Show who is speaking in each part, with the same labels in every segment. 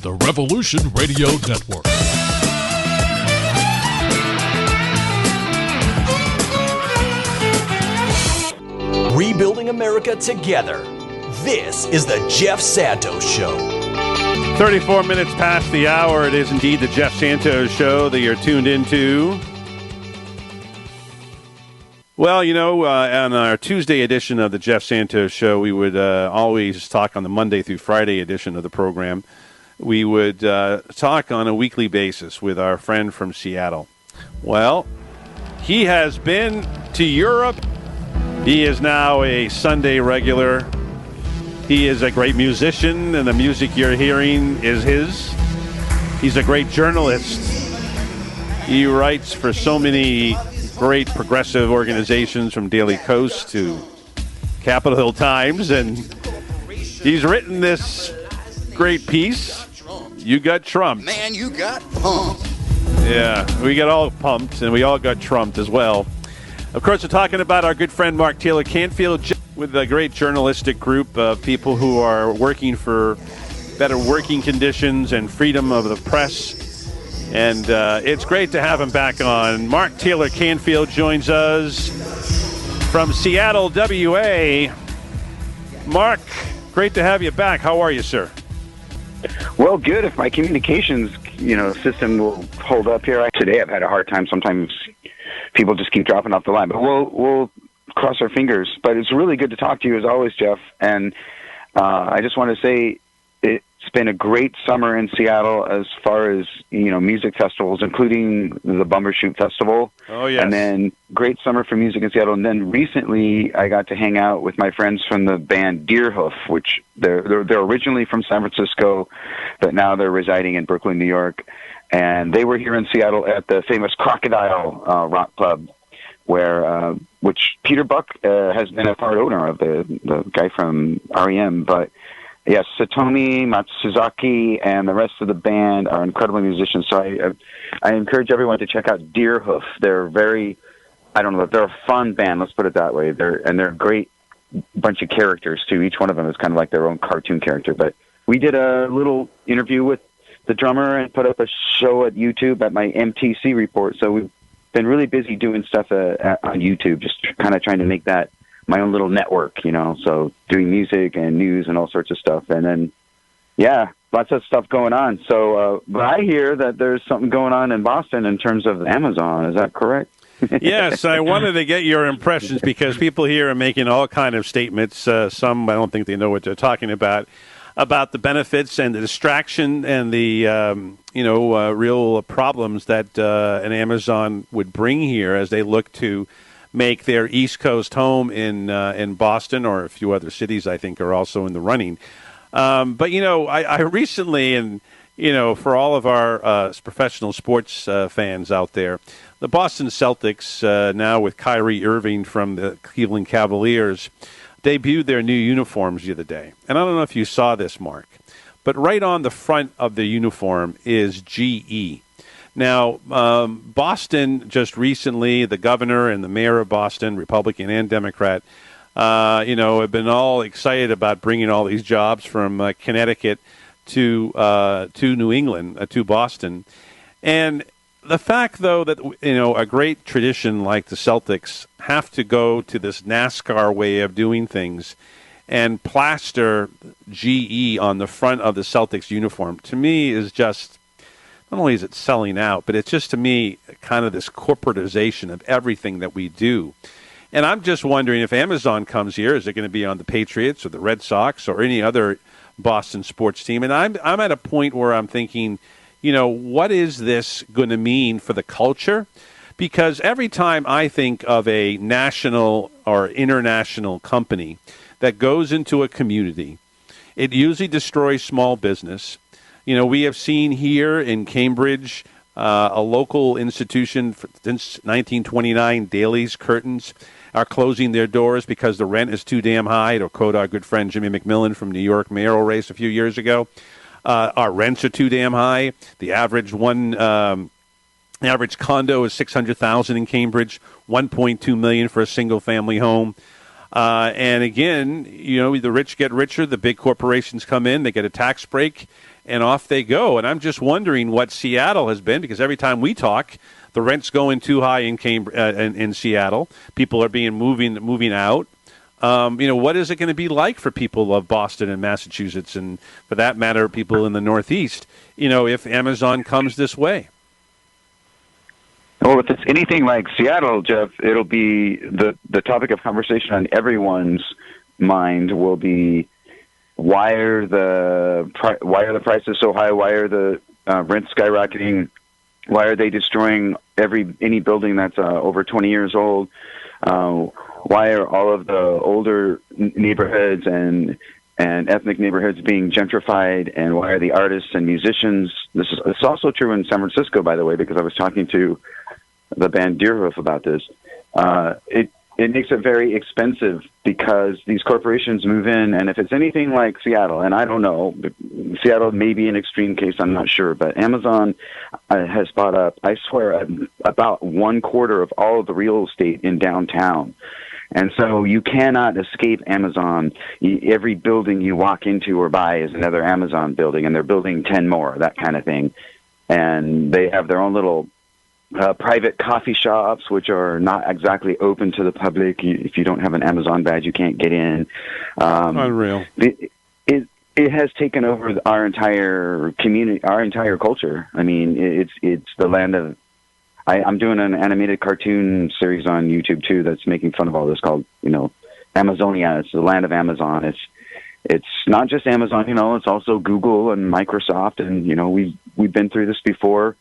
Speaker 1: the Revolution Radio Network.
Speaker 2: Rebuilding America together. This is the Jeff Santos Show.
Speaker 3: 34 minutes past the hour. It is indeed the Jeff Santos Show that you're tuned into. Well, you know, on our Tuesday edition of the Jeff Santos Show, we would always talk on the Monday through Friday edition of the program. We would talk on a weekly basis with our friend from Seattle. Well, he has been to Europe. He is now a Sunday regular. He is a great musician, and the music you're hearing is his. He's a great journalist. He writes for so many great progressive organizations, from Daily Kos to Capitol Hill Times, and he's written this great piece, You Got Trumped.
Speaker 4: Man, you got pumped.
Speaker 3: Yeah, we got all pumped, and we all got trumped as well. Of course, we're talking about our good friend Mark Taylor-Canfield with a great journalistic group of people who are working for better working conditions and freedom of the press. And it's great to have him back on. Mark Taylor-Canfield joins us from Seattle, WA. Mark, great to have you back. How are you, sir?
Speaker 5: Well, good. If my communications, system will hold up here. Today I've had a hard time. Sometimes people just keep dropping off the line, but we'll cross our fingers. But it's really good to talk to you as always, Jeff. And I just want to say it's been a great summer in Seattle as far as, music festivals, including the Bumbershoot Festival.
Speaker 3: Oh, yes.
Speaker 5: And then great summer for music in Seattle. And then recently I got to hang out with my friends from the band Deerhoof, which they're originally from San Francisco, but now they're residing in Brooklyn, New York. And they were here in Seattle at the famous Crocodile Rock Club, where which Peter Buck has been a part owner of, the guy from REM. But yes, Satomi Matsuzaki and the rest of the band are incredible musicians. So I encourage everyone to check out Deerhoof. They're they're a fun band. Let's put it that way. They're a great bunch of characters too. Each one of them is kind of like their own cartoon character. But we did a little interview with the drummer and put up a show at YouTube at my MTC report. So we've been really busy doing stuff on YouTube, just kind of trying to make that my own little network, so doing music and news and all sorts of stuff. And then, yeah, lots of stuff going on. So, but I hear that there's something going on in Boston in terms of Amazon. Is that correct?
Speaker 3: Yes, I wanted to get your impressions because people here are making all kind of statements. Some, I don't think they know what they're talking about the benefits and the distraction and the, real problems that an Amazon would bring here as they look to make their East Coast home in Boston, or a few other cities I think are also in the running. But, I recently, and, for all of our professional sports fans out there, the Boston Celtics, now with Kyrie Irving from the Cleveland Cavaliers, debuted their new uniforms the other day. And I don't know if you saw this, Mark, but right on the front of the uniform is GE. Now, Boston just recently, the governor and the mayor of Boston, Republican and Democrat, have been all excited about bringing all these jobs from Connecticut to New England, to Boston. And the fact, though, that, a great tradition like the Celtics have to go to this NASCAR way of doing things and plaster GE on the front of the Celtics uniform, to me is just, not only is it selling out, but it's just, to me, kind of this corporatization of everything that we do. And I'm just wondering, if Amazon comes here, is it going to be on the Patriots or the Red Sox or any other Boston sports team? And I'm at a point where I'm thinking, what is this going to mean for the culture? Because every time I think of a national or international company that goes into a community, it usually destroys small business. We have seen here in Cambridge, a local institution since 1929, Daly's Curtains, are closing their doors because the rent is too damn high, to quote our good friend Jimmy McMillan from New York mayoral race a few years ago. Our rents are too damn high. The average condo is $600,000 in Cambridge, $1.2 million for a single family home. And again, the rich get richer, the big corporations come in, they get a tax break, and off they go. And I'm just wondering what Seattle has been, because every time we talk, the rent's going too high in Seattle. People are moving out. What is it going to be like for people of Boston and Massachusetts, and for that matter, people in the Northeast, if Amazon comes this way?
Speaker 5: Well, if it's anything like Seattle, Jeff, it'll be the topic of conversation on everyone's mind will be why are the prices so high? Why are the rents skyrocketing? Why are they destroying any building that's over 20 years old? Why are all of the older neighborhoods and ethnic neighborhoods being gentrified? And why are the artists and musicians? It's also true in San Francisco, by the way, because I was talking to the band Deerhoof about this. It makes it very expensive because these corporations move in, and if it's anything like Seattle, and I don't know, Seattle may be an extreme case, I'm not sure, but Amazon has bought up, I swear, about 1/4 of all of the real estate in downtown. And so you cannot escape Amazon. Every building you walk into or by is another Amazon building, and they're building 10 more, that kind of thing. And they have their own little private coffee shops, which are not exactly open to the public. If you don't have an Amazon badge, you can't get in.
Speaker 3: Unreal.
Speaker 5: It has taken over our entire community, our entire culture. I mean, it's the land of. I'm doing an animated cartoon series on YouTube too that's making fun of all this, called Amazonia. It's the land of Amazon. It's not just Amazon. It's also Google and Microsoft, and we've been through this before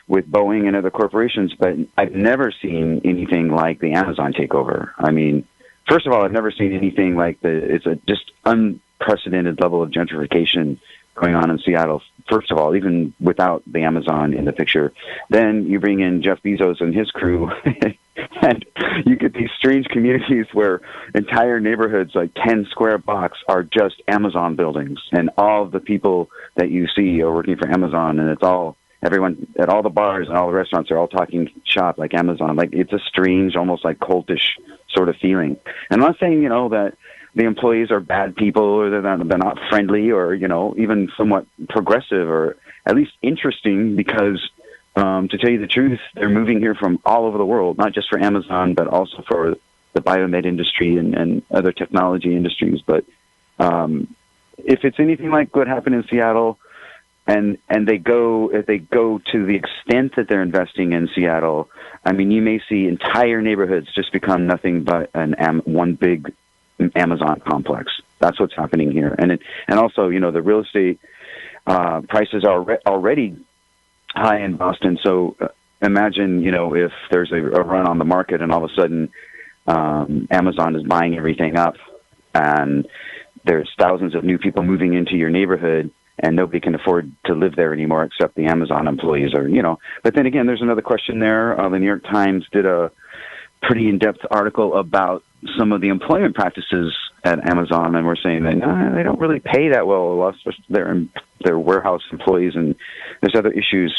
Speaker 5: with Boeing and other corporations, but I've never seen anything like the Amazon takeover. I mean, first of all, I've never seen anything like it's a just unprecedented level of gentrification going on in Seattle. First of all, even without the Amazon in the picture, then you bring in Jeff Bezos and his crew, and you get these strange communities where entire neighborhoods, like 10 square blocks, are just Amazon buildings, and all of the people that you see are working for Amazon, and everyone at all the bars and all the restaurants are all talking shop like Amazon. Like, it's a strange, almost like cultish sort of feeling. And I'm not saying, that the employees are bad people, or they're not friendly, or, even somewhat progressive, or at least interesting, because to tell you the truth, they're moving here from all over the world, not just for Amazon, but also for the biomed industry and other technology industries. But if it's anything like what happened in Seattle, and if they go to the extent that they're investing in Seattle, I mean, you may see entire neighborhoods just become nothing but one big Amazon complex. That's what's happening here. And also, the real estate prices are already high in Boston. So imagine, if there's a run on the market and all of a sudden Amazon is buying everything up, and there's thousands of new people moving into your neighborhood, and nobody can afford to live there anymore except the Amazon employees, But then again, there's another question there. The New York Times did a pretty in-depth article about some of the employment practices at Amazon, and we're saying that they don't really pay that well, especially their warehouse employees, and there's other issues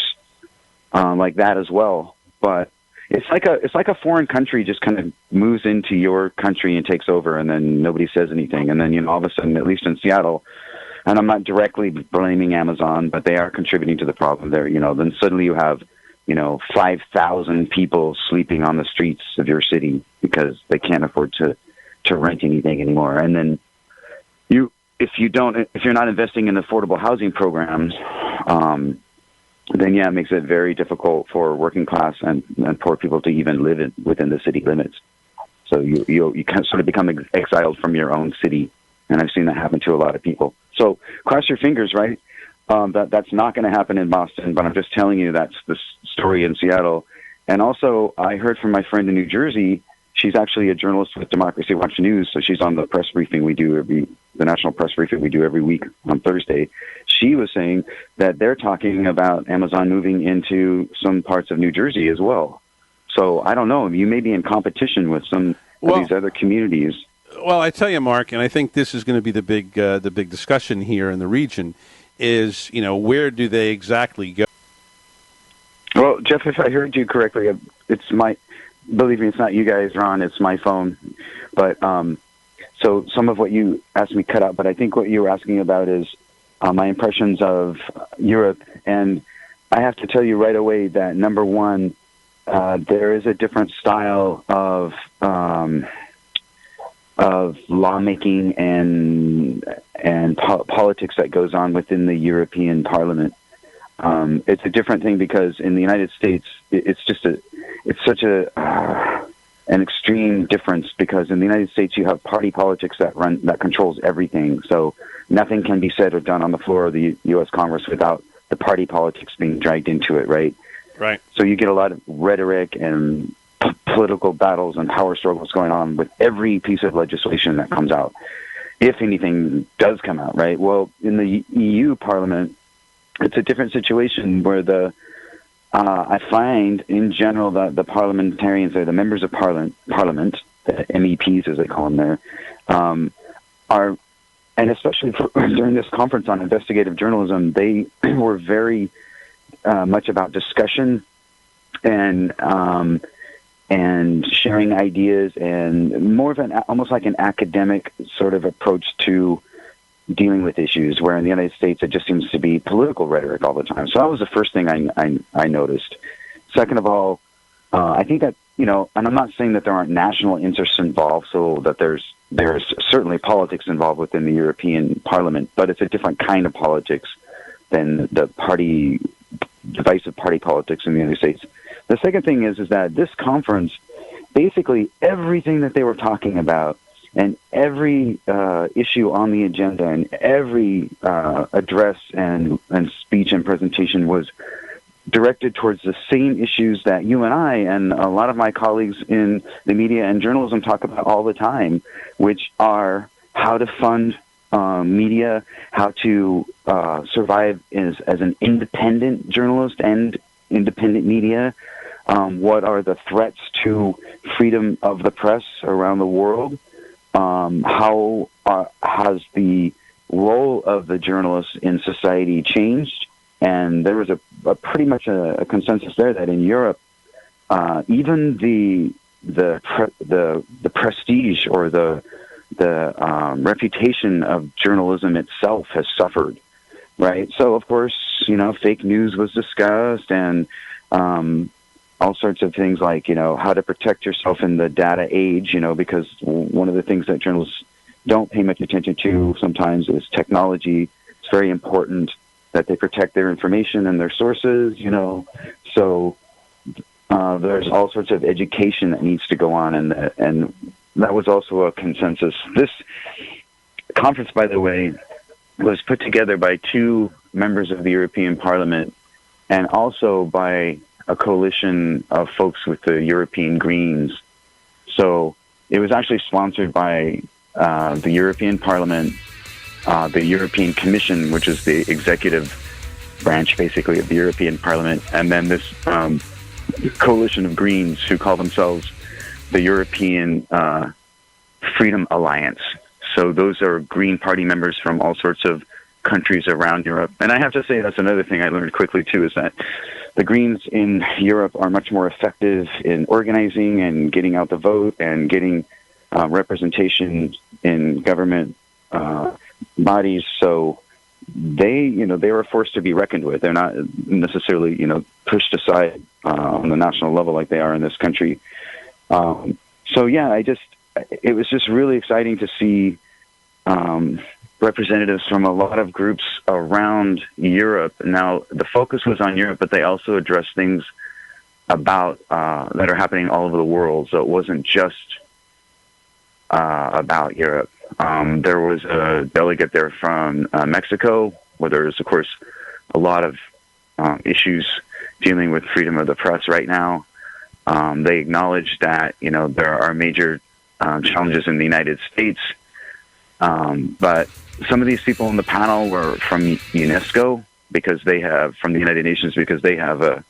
Speaker 5: like that as well. But it's like a foreign country just kind of moves into your country and takes over, and then nobody says anything, and then all of a sudden, at least in Seattle. And I'm not directly blaming Amazon, but they are contributing to the problem there. Then suddenly you have, 5,000 people sleeping on the streets of your city because they can't afford to rent anything anymore. And then if you're not investing in affordable housing programs, then it makes it very difficult for working class and poor people to even live within the city limits. So you kind of sort of become exiled from your own city. And I've seen that happen to a lot of people. So cross your fingers, right? That's not going to happen in Boston, but I'm just telling you that's the story in Seattle. And also, I heard from my friend in New Jersey. She's actually a journalist with Democracy Watch News, so she's on the press briefing the national press briefing we do every week on Thursday. She was saying that they're talking about Amazon moving into some parts of New Jersey as well. So I don't know. You may be in competition with some of these other communities.
Speaker 3: Well, I tell you, Mark, and I think this is going to be the big discussion here in the region is, where do they exactly go?
Speaker 5: Well, Jeff, if I heard you correctly, believe me, it's not you guys, Ron, it's my phone. But So some of what you asked me cut out, but I think what you were asking about is my impressions of Europe. And I have to tell you right away that, number one, there is a different style of lawmaking and politics that goes on within the European Parliament. It's a different thing because in the United States, it's such an extreme difference, because in the United States you have party politics that controls everything. So nothing can be said or done on the floor of the U.S. Congress without the party politics being dragged into it, right?
Speaker 3: Right.
Speaker 5: So you get a lot of rhetoric and political battles and power struggles going on with every piece of legislation that comes out, if anything does come out, right? Well, in the EU Parliament, it's a different situation where I find in general that the parliamentarians, or the members of parliament, the MEPs as they call them there, are, and especially during this conference on investigative journalism, they were very much about discussion and sharing ideas, and more of almost like an academic sort of approach to dealing with issues, where in the United States it just seems to be political rhetoric all the time. So that was the first thing I noticed. Second of all, I think that, and I'm not saying that there aren't national interests involved, so that there's certainly politics involved within the European Parliament, but it's a different kind of politics than the divisive party politics in the United States. The second thing is that this conference, basically everything that they were talking about, and every issue on the agenda, and every address and speech and presentation was directed towards the same issues that you and I and a lot of my colleagues in the media and journalism talk about all the time, which are how to fund media, how to survive as an independent journalist and independent media, what are the threats to freedom of the press around the world, how has the role of the journalist in society changed. And there was a pretty much a consensus there that in Europe, even the prestige or the reputation of journalism itself has suffered, right? So of course, fake news was discussed, and all sorts of things like, how to protect yourself in the data age, because one of the things that journalists don't pay much attention to sometimes is technology. It's very important that they protect their information and their sources, So there's all sorts of education that needs to go on, and that was also a consensus. This conference, by the way, was put together by 2 members of the European Parliament, and also by a coalition of folks with the European Greens. So it was actually sponsored by the European Parliament, the European Commission, which is the executive branch, basically, of the European Parliament, and then this coalition of Greens who call themselves the European Freedom Alliance. So those are Green Party members from all sorts of countries around Europe. And I have to say, that's another thing I learned quickly, too, is that the Greens in Europe are much more effective in organizing and getting out the vote and getting representation in government bodies. So they were a force to be reckoned with. They're not necessarily, pushed aside on the national level like they are in this country. So yeah, it was just really exciting to see representatives from a lot of groups around Europe. Now, the focus was on Europe, but they also addressed things about that are happening all over the world. So it wasn't just about Europe. There was a delegate there from Mexico, where there's, of course, a lot of issues dealing with freedom of the press right now. They acknowledged that, there are major challenges in the United States. But some of these people in the panel were from UNESCO, because they have, from the United Nations, because they have a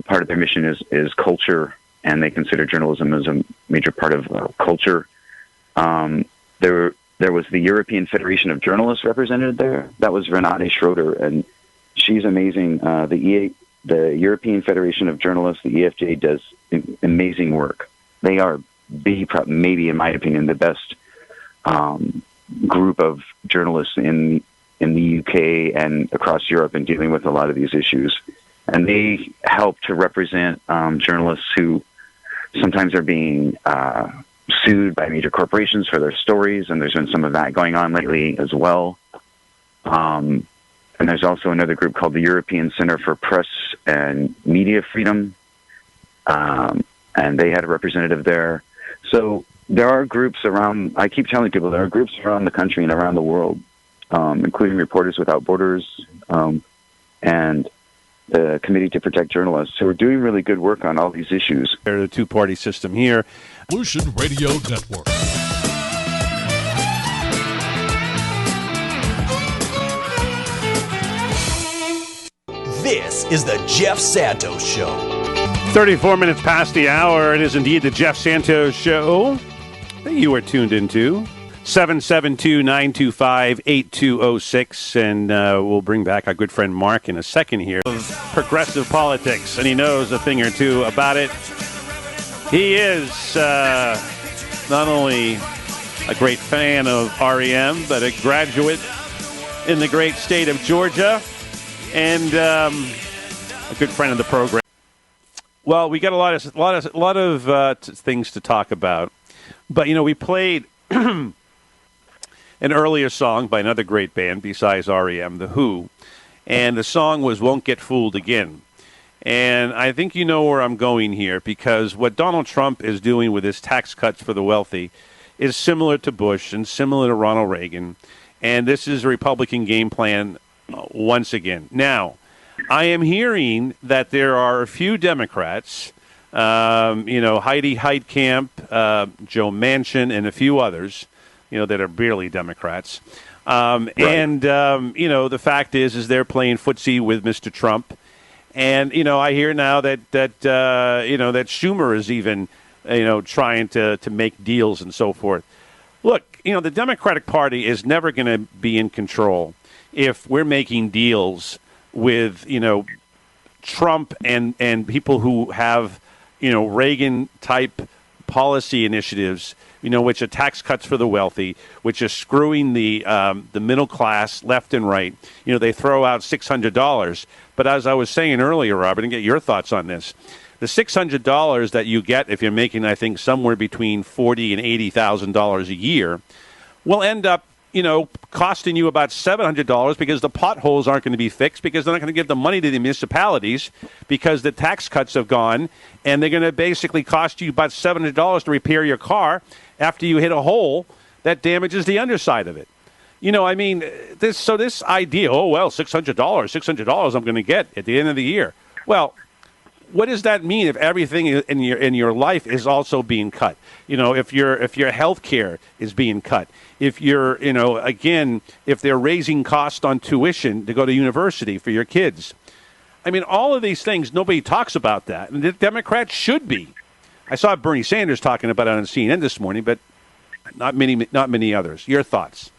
Speaker 5: part of their mission is culture, and they consider journalism as a major part of culture. There was the European Federation of Journalists represented there. That was Renate Schroeder, and she's amazing. The European Federation of Journalists, the EFJ, does amazing work. They are maybe, in my opinion, the best group of journalists in the UK and across Europe in dealing with a lot of these issues. And they help to represent journalists who sometimes are being sued by major corporations for their stories, and there's been some of that going on lately as well. And there's also another group called the European Center for Press and Media Freedom, and they had a representative there. So there are groups around, I keep telling people, there are groups around the country and around the world, including Reporters Without Borders and the Committee to Protect Journalists, who are doing really good work on all these issues.
Speaker 3: The two-party system here.
Speaker 1: Revolution Radio Network.
Speaker 2: This is the Jeff Santos Show.
Speaker 3: 34 minutes past the hour. It is indeed the Jeff Santos Show that you are tuned into. 772-925-8206. And we'll bring back our good friend Mark in a second here. Progressive politics, and he knows a thing or two about it. He is not only a great fan of REM, but a graduate in the great state of Georgia, and a good friend of the program. Well, we got a lot of things to talk about, but we played an earlier song by another great band besides REM, The Who, and the song was "Won't Get Fooled Again." And I think you know where I'm going here, because what Donald Trump is doing with his tax cuts for the wealthy is similar to Bush and similar to Ronald Reagan. And this is a Republican game plan once again. Now, I am hearing that there are a few Democrats, Heidi Heitkamp, Joe Manchin, and a few others, that are barely Democrats. Right. And, the fact is they're playing footsie with Mr. Trump. And, I hear now that Schumer is even, trying to make deals and so forth. Look, the Democratic Party is never going to be in control if we're making deals with, Trump and people who have, Reagan-type policy initiatives, which are tax cuts for the wealthy, which are screwing the middle class left and right. They throw out $600. But as I was saying earlier, Robert, and get your thoughts on this, the $600 that you get if you're making, I think, somewhere between $40,000 and $80,000 a year will end up, costing you about $700 because the potholes aren't going to be fixed, because they're not going to give the money to the municipalities because the tax cuts have gone, and they're going to basically cost you about $700 to repair your car after you hit a hole that damages the underside of it. This idea, $600 I'm going to get at the end of the year. Well, what does that mean if everything in your life is also being cut? If your health care is being cut, if you're, if they're raising costs on tuition to go to university for your kids. All of these things, nobody talks about that, and the Democrats should be. I saw Bernie Sanders talking about it on CNN this morning, but not many others. Your thoughts?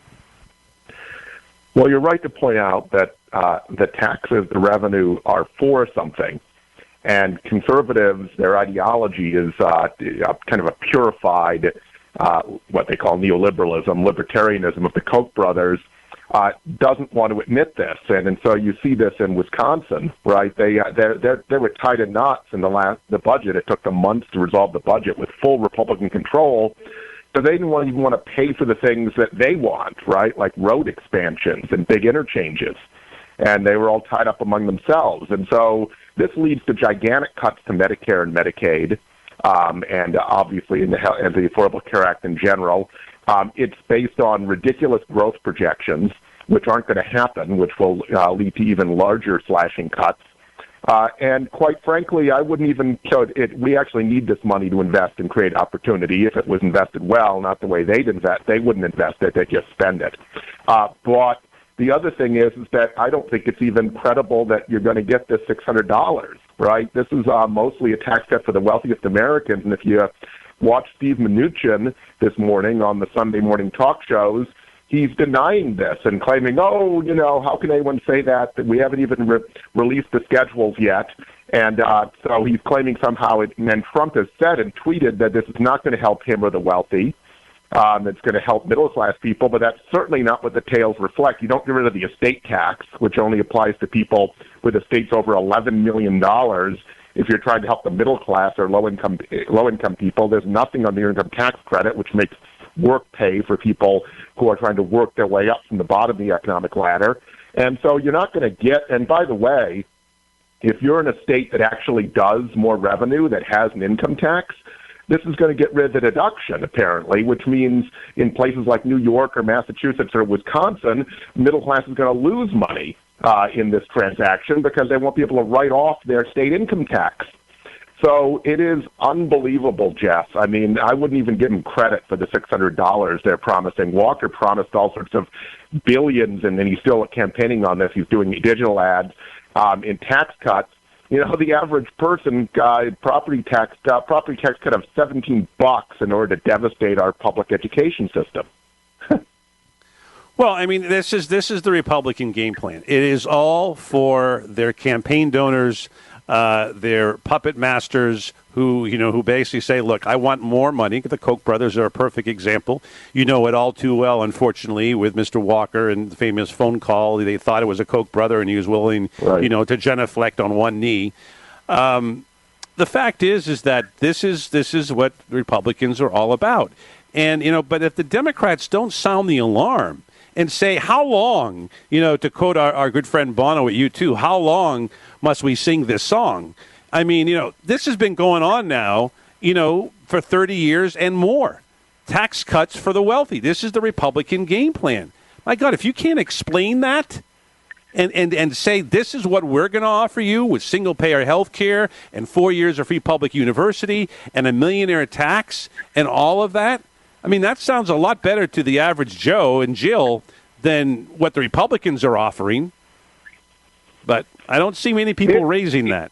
Speaker 4: Well, you're right to point out that the taxes, the revenue, are for something. And conservatives, their ideology is kind of a purified, what they call neoliberalism, libertarianism of the Koch brothers, doesn't want to admit this. And so you see this in Wisconsin, right? They were tied in knots in the budget. It took them months to resolve the budget with full Republican control. So they didn't even want to pay for the things that they want, right, like road expansions and big interchanges. And they were all tied up among themselves. And so this leads to gigantic cuts to Medicare and Medicaid, and obviously in the Affordable Care Act in general. It's based on ridiculous growth projections, which aren't going to happen, which will lead to even larger slashing cuts. And quite frankly, I wouldn't even show it. We actually need this money to invest and create opportunity. If it was invested well, not the way they'd invest, they wouldn't invest it. They'd just spend it. But the other thing is that I don't think it's even credible that you're going to get this $600, right? This is mostly a tax cut for the wealthiest Americans. And if you watch Steve Mnuchin this morning on the Sunday morning talk shows, he's denying this and claiming, how can anyone say that we haven't even released the schedules yet? And so he's claiming somehow, and Trump has said and tweeted that this is not going to help him or the wealthy. It's going to help middle-class people, but that's certainly not what the tales reflect. You don't get rid of the estate tax, which only applies to people with estates over $11 million. If you're trying to help the middle class or low-income people, there's nothing on the income tax credit, which makes work pay for people who are trying to work their way up from the bottom of the economic ladder. And so you're not going to get, and by the way, if you're in a state that actually does more revenue, that has an income tax, this is going to get rid of the deduction, apparently, which means in places like New York or Massachusetts or Wisconsin, middle class is going to lose money in this transaction because they won't be able to write off their state income tax. So it is unbelievable, Jeff. I mean, I wouldn't even give him credit for the $600 they're promising. Walker promised all sorts of billions, and then he's still campaigning on this. He's doing digital ads in tax cuts. You know, the average person property tax cut of $17 in order to devastate our public education system.
Speaker 3: Well, I mean, this is the Republican game plan. It is all for their campaign donors, their puppet masters who basically say, look, I want more money. The Koch brothers are a perfect example. You know it all too well, unfortunately, with Mr. Walker and the famous phone call. They thought it was a Koch brother, and he was willing,
Speaker 4: right,
Speaker 3: to genuflect on one knee. The fact is that this is what Republicans are all about. And, but if the Democrats don't sound the alarm and say, how long, to quote our good friend Bono at U2, how long must we sing this song? I mean, this has been going on now, for 30 years and more. Tax cuts for the wealthy. This is the Republican game plan. My God, if you can't explain that and say this is what we're going to offer you with single-payer health care and 4 years of free public university and a millionaire tax and all of that, I mean, that sounds a lot better to the average Joe and Jill than what the Republicans are offering. But I don't see many people raising that.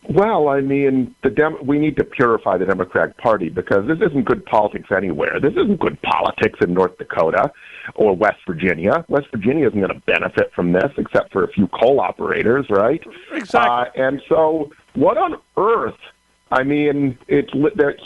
Speaker 4: Well, I mean, we need to purify the Democratic Party because this isn't good politics anywhere. This isn't good politics in North Dakota or West Virginia. West Virginia isn't going to benefit from this except for a few coal operators, right?
Speaker 3: Exactly.
Speaker 4: And so what on earth? I mean,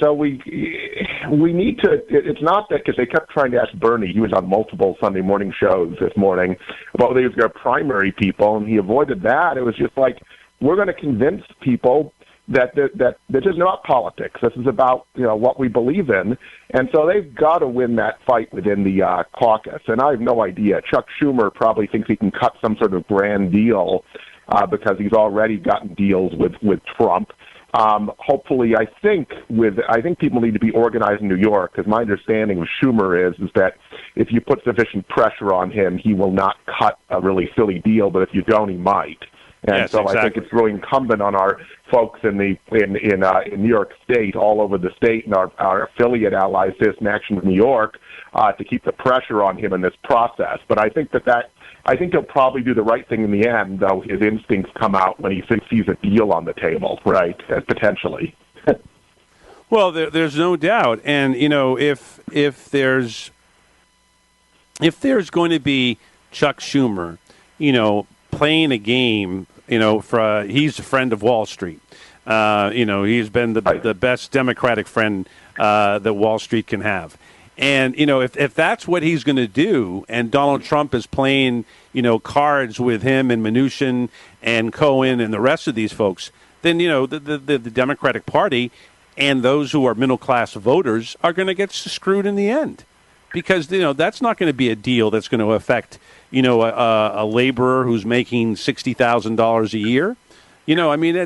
Speaker 4: so we need to. It's not that because they kept trying to ask Bernie. He was on multiple Sunday morning shows this morning about whether he was going to primary people, and he avoided that. It was just like we're going to convince people that this is not politics. This is about what we believe in, and so they've got to win that fight within the caucus. And I have no idea. Chuck Schumer probably thinks he can cut some sort of grand deal because he's already gotten deals with Trump. Hopefully, I think people need to be organized in New York because my understanding of Schumer is that if you put sufficient pressure on him, he will not cut a really silly deal. But if you don't, he might. And
Speaker 3: yes,
Speaker 4: so
Speaker 3: exactly.
Speaker 4: I think it's really incumbent on our folks in New York State, all over the state, and our affiliate allies, Citizen Action of New York, to keep the pressure on him in this process. But I think I think he'll probably do the right thing in the end, though his instincts come out when he sees a deal on the table, right? Potentially.
Speaker 3: Well, there's no doubt, and if there's going to be Chuck Schumer, playing a game, he's a friend of Wall Street. He's been the best Democratic friend that Wall Street can have. And, if that's what he's going to do, and Donald Trump is playing, cards with him and Mnuchin and Cohen and the rest of these folks, then, the Democratic Party and those who are middle-class voters are going to get screwed in the end. Because, that's not going to be a deal that's going to affect, a laborer who's making $60,000 a year.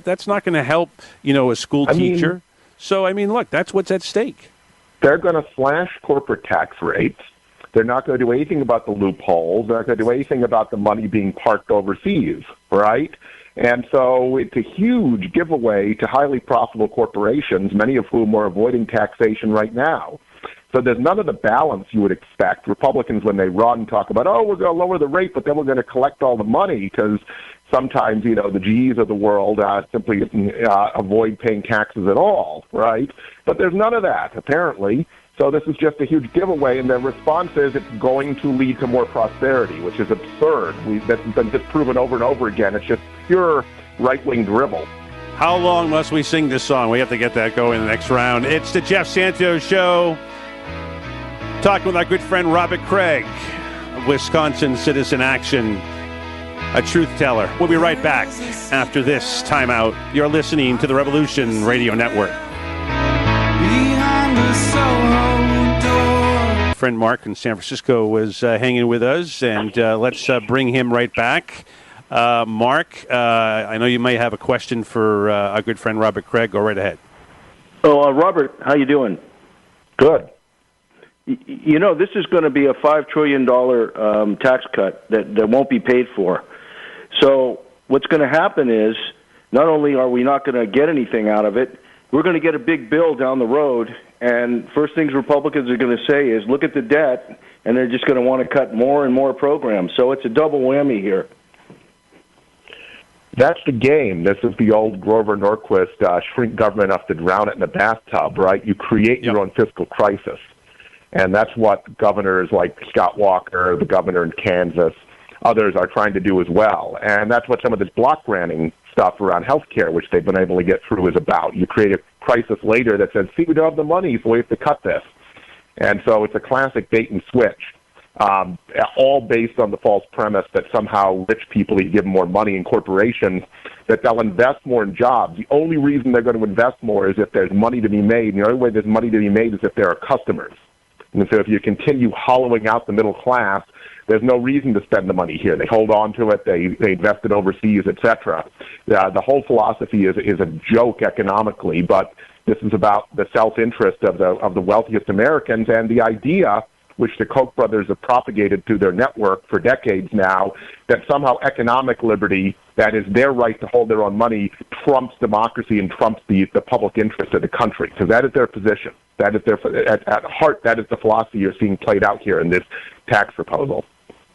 Speaker 3: That's not going to help, a school teacher. So, look, that's what's at stake.
Speaker 4: They're going to slash corporate tax rates. They're not going to do anything about the loopholes. They're not going to do anything about the money being parked overseas, right? And so it's a huge giveaway to highly profitable corporations, many of whom are avoiding taxation right now. So there's none of the balance you would expect. Republicans, when they run, talk about, we're going to lower the rate, but then we're going to collect all the money because sometimes, the GEs of the world simply avoid paying taxes at all, right? But there's none of that, apparently. So this is just a huge giveaway, and their response is it's going to lead to more prosperity, which is absurd. That's been just proven over and over again. It's just pure right-wing dribble.
Speaker 3: How long must we sing this song? We have to get that going in the next round. It's the Jeff Santos Show. Talking with our good friend Robert Craig of Wisconsin Citizen Action, a truth teller. We'll be right back after this timeout. You're listening to the Revolution Radio Network. Friend Mark in San Francisco was hanging with us, and let's bring him right back. Mark, I know you may have a question for our good friend Robert Craig. Go right ahead.
Speaker 6: Oh, Robert, how you doing?
Speaker 4: Good.
Speaker 6: You know, this is going to be a $5 trillion tax cut that won't be paid for. So what's going to happen is not only are we not going to get anything out of it, we're going to get a big bill down the road, and first things Republicans are going to say is, look at the debt, and they're just going to want to cut more and more programs. So it's a double whammy here.
Speaker 4: That's the game. This is the old Grover Norquist, shrink government enough to drown it in a bathtub, right? You create your own fiscal crisis. And that's what governors like Scott Walker, the governor in Kansas, others are trying to do as well. And that's what some of this block granting stuff around health care, which they've been able to get through, is about. You create a crisis later that says, see, we don't have the money, so we have to cut this. And so it's a classic bait and switch, all based on the false premise that somehow rich people, you give them more money in corporations, that they'll invest more in jobs. The only reason they're going to invest more is if there's money to be made, and the only way there's money to be made is if there are customers. And so if you continue hollowing out the middle class, there's no reason to spend the money here. They hold on to it. They invest it overseas, etc. The whole philosophy is a joke economically, but this is about the self-interest of the wealthiest Americans, and the idea, which the Koch brothers have propagated through their network for decades now, that somehow economic liberty, that is their right to hold their own money, trumps democracy and trumps the public interest of the country. Because that is their position. That is at heart, that is the philosophy you're seeing played out here in this tax proposal.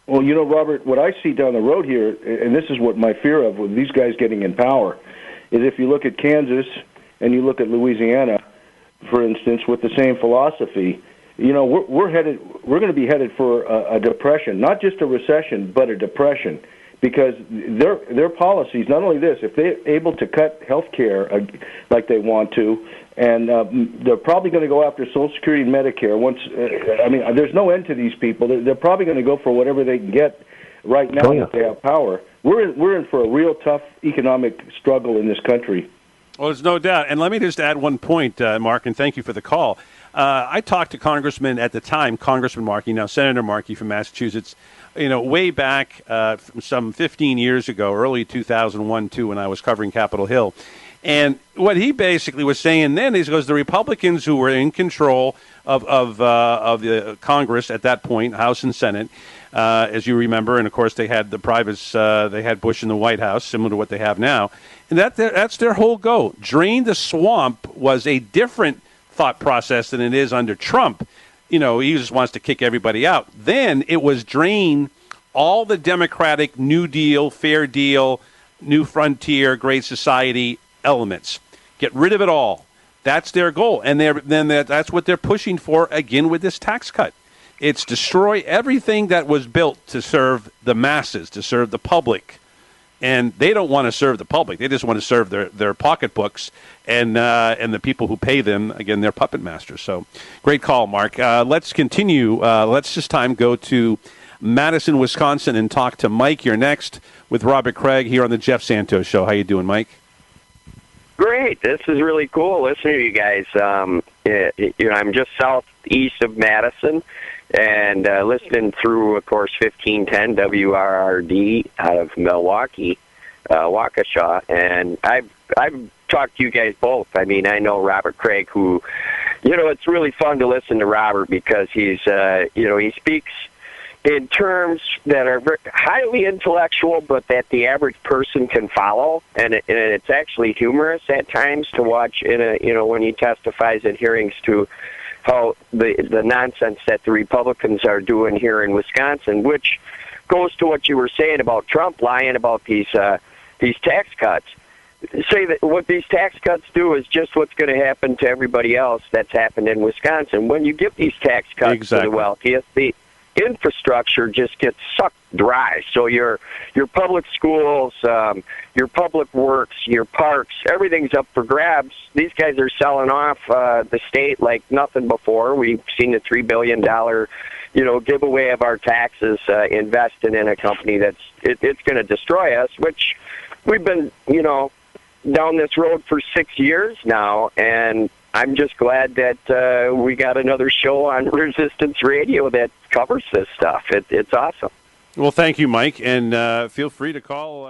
Speaker 6: Well, you know, Robert, what I see down the road here, and this is what my fear of with these guys getting in power, is if you look at Kansas and you look at Louisiana, for instance, with the same philosophy, you know, we're going to be headed for a depression, not just a recession, but a depression, because their policies, not only this, if they're able to cut health care like they want to, and they're probably going to go after Social Security and Medicare. There's no end to these people. They're probably going to go for whatever they can get right now that they have power. We're in for a real tough economic struggle in this country.
Speaker 3: Well, there's no doubt. And let me just add one point, Mark, and thank you for the call. I talked to Congressman at the time, Congressman Markey, now Senator Markey from Massachusetts, way back some 15 years ago, early 2001, too, when I was covering Capitol Hill. And what he basically was saying then is, the Republicans who were in control of the Congress at that point, House and Senate, as you remember, and of course they had the privates, they had Bush in the White House, similar to what they have now, and that's their whole go. Drain the swamp was a different thought process than it is under Trump. He just wants to kick everybody out. Then it was drain all the Democratic New Deal, Fair Deal, New Frontier, Great Society elements. Get rid of it all. That's their goal. And that's what they're pushing for again with this tax cut. It's destroy everything that was built to serve the masses, to serve the public. And they don't want to serve the public. They just want to serve their pocketbooks and the people who pay them, again, their puppet masters. So great call, Mark. Let's continue. Let's this time go to Madison, Wisconsin, and talk to Mike. You're next with Robert Craig here on the Jeff Santos Show. How you doing, Mike?
Speaker 7: Great. This is really cool listening to you guys. I'm just southeast of Madison, and listening through, of course, 1510 WRRD out of Milwaukee, Waukesha, and I've talked to you guys both. I mean, I know Robert Craig, who, it's really fun to listen to Robert because he's, he speaks in terms that are very highly intellectual, but that the average person can follow, and it's actually humorous at times to watch when he testifies at hearings to how the nonsense that the Republicans are doing here in Wisconsin, which goes to what you were saying about Trump lying about these tax cuts. Say that what these tax cuts do is just what's going to happen to everybody else that's happened in Wisconsin. When you give these tax cuts to the wealthiest, infrastructure just gets sucked dry. So your public schools, your public works, your parks, everything's up for grabs. These guys are selling off the state like nothing before. We've seen the $3 billion, giveaway of our taxes, invested in a company it's going to destroy us, which we've been, down this road for 6 years now, and I'm just glad that we got another show on Resistance Radio that covers this stuff. It's awesome.
Speaker 3: Well, thank you, Mike, and feel free to call.